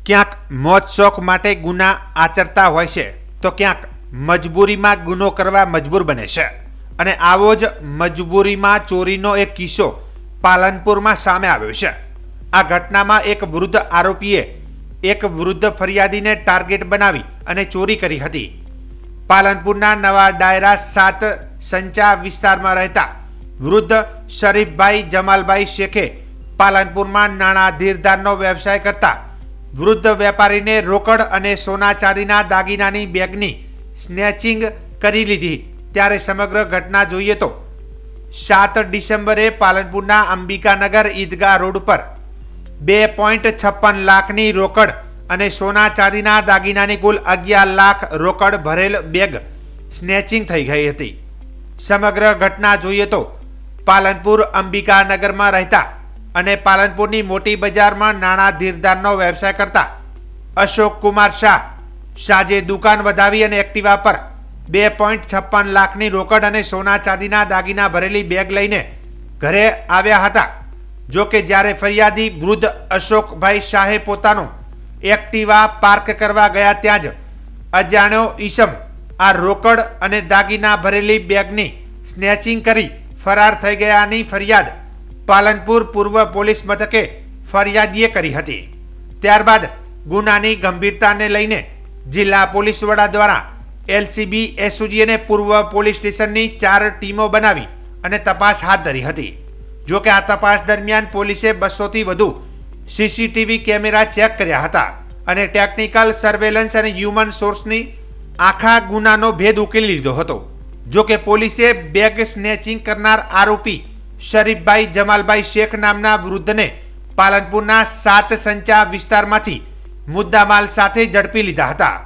ક્યાંક મોજ શોખ માટે ગુના આચરતા હોય છે તો ક્યાંક મજબૂરીમાં ગુનો કરવા મજબૂર બને છે અને આવો જ મજબૂરીમાં ચોરીનો એક કિસ્સો પાલનપુરમાં સામે આવ્યો છે। આ ઘટનામાં એક વૃદ્ધ આરોપીએ એક વૃદ્ધ ફરિયાદીને ટાર્ગેટ બનાવી અને ચોરી કરી હતી। પાલનપુરના નવા ડાયરા 7 સંચા વિસ્તારમાં રહેતા વૃદ્ધ શરીફભાઈ જમાલભાઈ શેખે પાલનપુરમાં નાણાં ધીરધારનો વ્યવસાય કરતા વૃદ્ધ વેપારીને રોકડ અને સોના ચાંદીના દાગીનાની બેગની સ્નેચિંગ કરી લીધી। ત્યારે સમગ્ર ઘટના જોઈએ તો 7 ડિસેમ્બરે પાલનપુરના અંબિકાનગર ઈદગાહ રોડ પર 2.56 લાખની રોકડ અને સોના ચાંદીના દાગીનાની કુલ 11 લાખ રોકડ ભરેલ બેગ સ્નેચિંગ થઈ ગઈ હતી। સમગ્ર ઘટના જોઈએ તો પાલનપુર અંબિકાનગરમાં રહેતા અને પાલનપુરની મોટી બજારમાં નાણાં ધીરધારનો વ્યવસાય કરતા અશોક કુમાર શાહ સાંજે દુકાન વધાવી અને એક્ટિવા પર 2.56 લાખની રોકડ અને સોના ચાંદીના દાગીના ભરેલી બેગ લઈને ઘરે આવ્યા હતા। જો કે જ્યારે ફરિયાદી વૃદ્ધ અશોકભાઈ શાહે પોતાનું એક્ટિવા પાર્ક કરવા ગયા ત્યાં જ અજાણ્યો ઈસમ આ રોકડ અને દાગીના ભરેલી બેગની સ્નેચિંગ કરી ફરાર થઈ ગયાની ફરિયાદ પાલનપુર પૂર્વ પોલીસ મથકે ફરિયાદીએ કરી હતી। ત્યારબાદ ગુનાની ગંભીરતાને લઈને જિલ્લા પોલીસ વડા દ્વારા એલસીબી એસઓજી અને પૂર્વ પોલીસ સ્ટેશનની 4 ટીમો બનાવી અને તપાસ હાથ ધરી હતી। જો કે આ તપાસ દરમિયાન પોલીસે 200થી વધુ સીસીટીવી કેમેરા ચેક કર્યા હતા અને ટેકનિકલ સર્વેલન્સ અને હ્યુમન સોર્સની આખા ગુનાનો ભેદ ઉકેલી લીધો હતો। જો કે પોલીસે બેગ સ્નેચિંગ કરનાર આરોપી શરીફભાઈ જમાલભાઈ શેખ નામના વૃદ્ધને પાલનપુરના 7 સંચા વિસ્તારમાંથી મુદ્દામાલ સાથે ઝડપી લીધા હતા।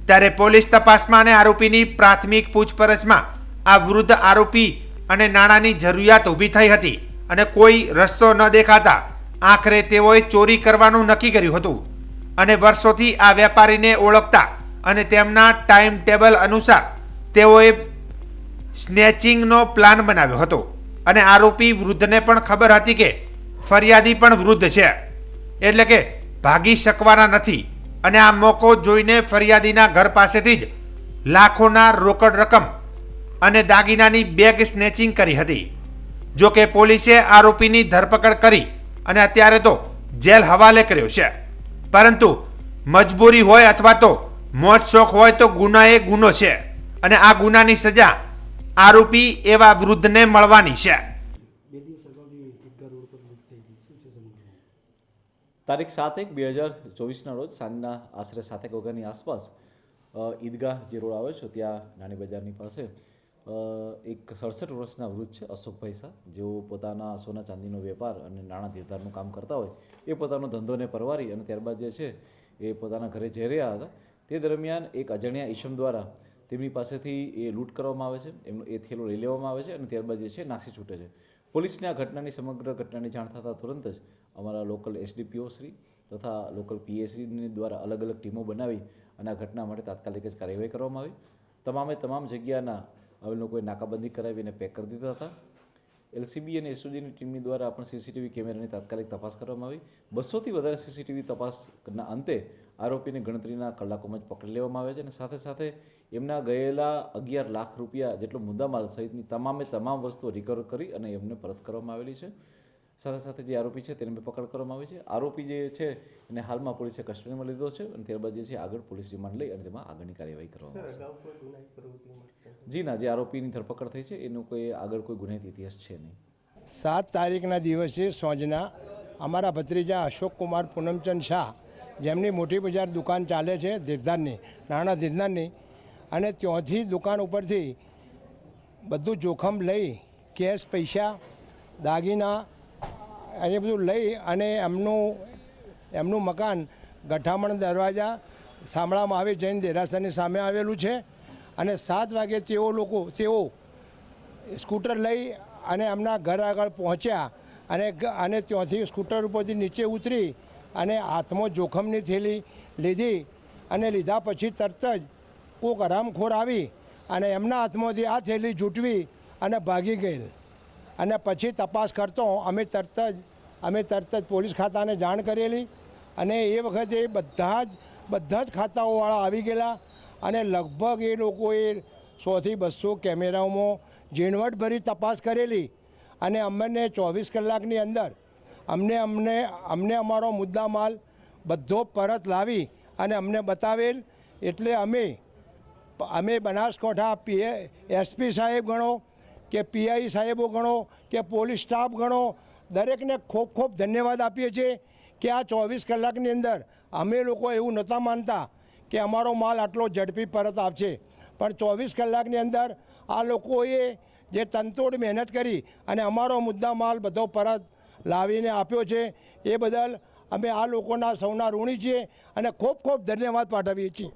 ત્યારે પોલીસ તપાસમાં અને આરોપીની પ્રાથમિક પૂછપરછમાં આ વૃદ્ધ આરોપી અને નાણાંની જરૂરિયાત ઊભી થઈ હતી અને કોઈ રસ્તો ન દેખાતા આખરે તેઓએ ચોરી કરવાનું નક્કી કર્યું હતું અને વર્ષોથી આ વેપારીને ઓળખતા અને તેમના ટાઈમ ટેબલ અનુસાર તેઓએ સ્નેચિંગનો પ્લાન બનાવ્યો હતો અને આરોપી વૃદ્ધને પણ ખબર હતી કે ફરિયાદી પણ વૃદ્ધ છે એટલે કે ભાગી શકવાના નથી અને આ મોકો જોઈને ફરિયાદીના ઘર પાસેથી જ લાખોના રોકડ રકમ અને દાગીનાની બેગ સ્નેચિંગ કરી હતી। જો કે પોલીસે આરોપીની ધરપકડ કરી અને અત્યારે તો જેલ હવાલે કર્યો છે, પરંતુ મજબૂરી હોય અથવા તો મોજ શોખ હોય તો ગુના એ ગુનો છે અને આ ગુનાની સજા આરોપી એવા વૃદ્ધને મળવાની છે। તારીખ 7/1/2024ના રોજ સાંજના આશરે 7 વાગ્યાની આસપાસ ઈદગાહ જે રોડ આવે છે ત્યાં નાની બજારની પાસે એક 67 વર્ષના વૃદ્ધ છે અશોકભાઈ શાહ, જેઓ પોતાના સોના ચાંદીનો વેપાર અને નાણાં ધીરધારનું કામ કરતા હોય એ પોતાનો ધંધોને પરવારી અને ત્યારબાદ જે છે એ પોતાના ઘરે જઈ રહ્યા હતા। તે દરમિયાન એક અજાણ્યા ઈસમ દ્વારા તેમની પાસેથી એ લૂંટ કરવામાં આવે છે, એમનો એ થેલો લઈ લેવામાં આવે છે અને ત્યારબાદ જે છે નાસી છૂટે છે। પોલીસને આ ઘટનાની સમગ્ર ઘટનાની જાણ થતાં તુરંત જ અમારા લોકલ એસડીપીઓ શ્રી તથા લોકલ પીએસસીની દ્વારા અલગ અલગ ટીમો બનાવી અને આ ઘટના માટે તાત્કાલિક જ કાર્યવાહી કરવામાં આવી। તમામ જગ્યાના અમે લોકોએ નાકાબંધી કરાવીને પેક કરી દીધા હતા। એલસીબી અને એસઓજીની ટીમની દ્વારા પણ સીસીટીવી કેમેરાની તાત્કાલિક તપાસ કરવામાં આવી। 200થી વધારે સીસીટીવી તપાસના અંતે આરોપીને ગણતરીના કલાકોમાં જ પકડી લેવામાં આવે છે અને સાથે સાથે એમના ગયેલા 11 લાખ રૂપિયા જેટલો મુદ્દામાલ સહિતની તમામ વસ્તુઓ રિકવર કરી અને એમને પરત કરવામાં આવેલી છે। સાથે સાથે જે આરોપી છે તેને પકડ કરવામાં આવી છે। આરોપી જે છે એને હાલમાં પોલીસે કસ્ટડીમાં લીધો છે અને ત્યારબાદ જે છે આગળ પોલીસ રિમાન્ડ લઈ અને તેમાં આગળની કાર્યવાહી કરવામાં આવશે। જી ના, જે આરોપીની ધરપકડ થઈ છે એનો કોઈ આગળ કોઈ ગુનાહિત ઇતિહાસ છે નહીં। 7 તારીખના દિવસે સાંજના અમારા ભત્રીજા અશોક કુમાર પૂનમચંદ શાહ, જેમની મોટી બજાર દુકાન ચાલે છે ધીરધારની, નાણાં ધીરધારની, અને ત્યાંથી દુકાન ઉપરથી બધું જોખમ લઈ કેશ, પૈસા, દાગીના એ બધું લઈ અને એમનું મકાન ગઠામણ દરવાજા શામળામાં આવી જૈન દેરાસરની સામે આવેલું છે અને 7 વાગે તેઓ સ્કૂટર લઈ અને એમના ઘર આગળ પહોંચ્યા અને ત્યાંથી સ્કૂટર ઉપરથી નીચે ઉતરી અને હાથમાં જોખમની થેલી લીધી અને લીધા પછી તરત જ કોઈક હરામખોર આવી અને એમના હાથમાંથી આ થેલી જૂટવી અને ભાગી ગયેલ અને પછી તપાસ કરતો અમે તરત જ પોલીસ ખાતાને જાણ કરેલી અને એ વખતે બધા જ ખાતાઓવાળા આવી ગયેલા અને લગભગ એ લોકોએ 100 થી 200 કેમેરાઓમાં ઝીણવટભરી તપાસ કરેલી અને અમને 24 કલાકની અંદર અમને અમારો મુદ્દામાલ બધો પરત લાવી અને અમને બતાવેલ. એટલે અમે બનાસકાંઠા એસપી સાહેબ ગણો કે પીઆઈ સાહેબો ગણો કે પોલીસ સ્ટાફ ગણો, દરેકને ખૂબ ખૂબ ધન્યવાદ આપીએ છીએ કે આ 24 કલાકની અંદર અમે લોકો એવું નહોતા માનતા કે અમારો માલ આટલો ઝડપી પરત આવશે, પણ 24 કલાકની અંદર આ લોકોએ જે તનતોડ મહેનત કરી અને અમારો મુદ્દા માલ બધો પરત લાવીને આપ્યો છે. એ બદલ અમે આ લોકોના સૌના ઋણી છીએ અને ખૂબ ખૂબ ધન્યવાદ પાઠવીએ છીએ.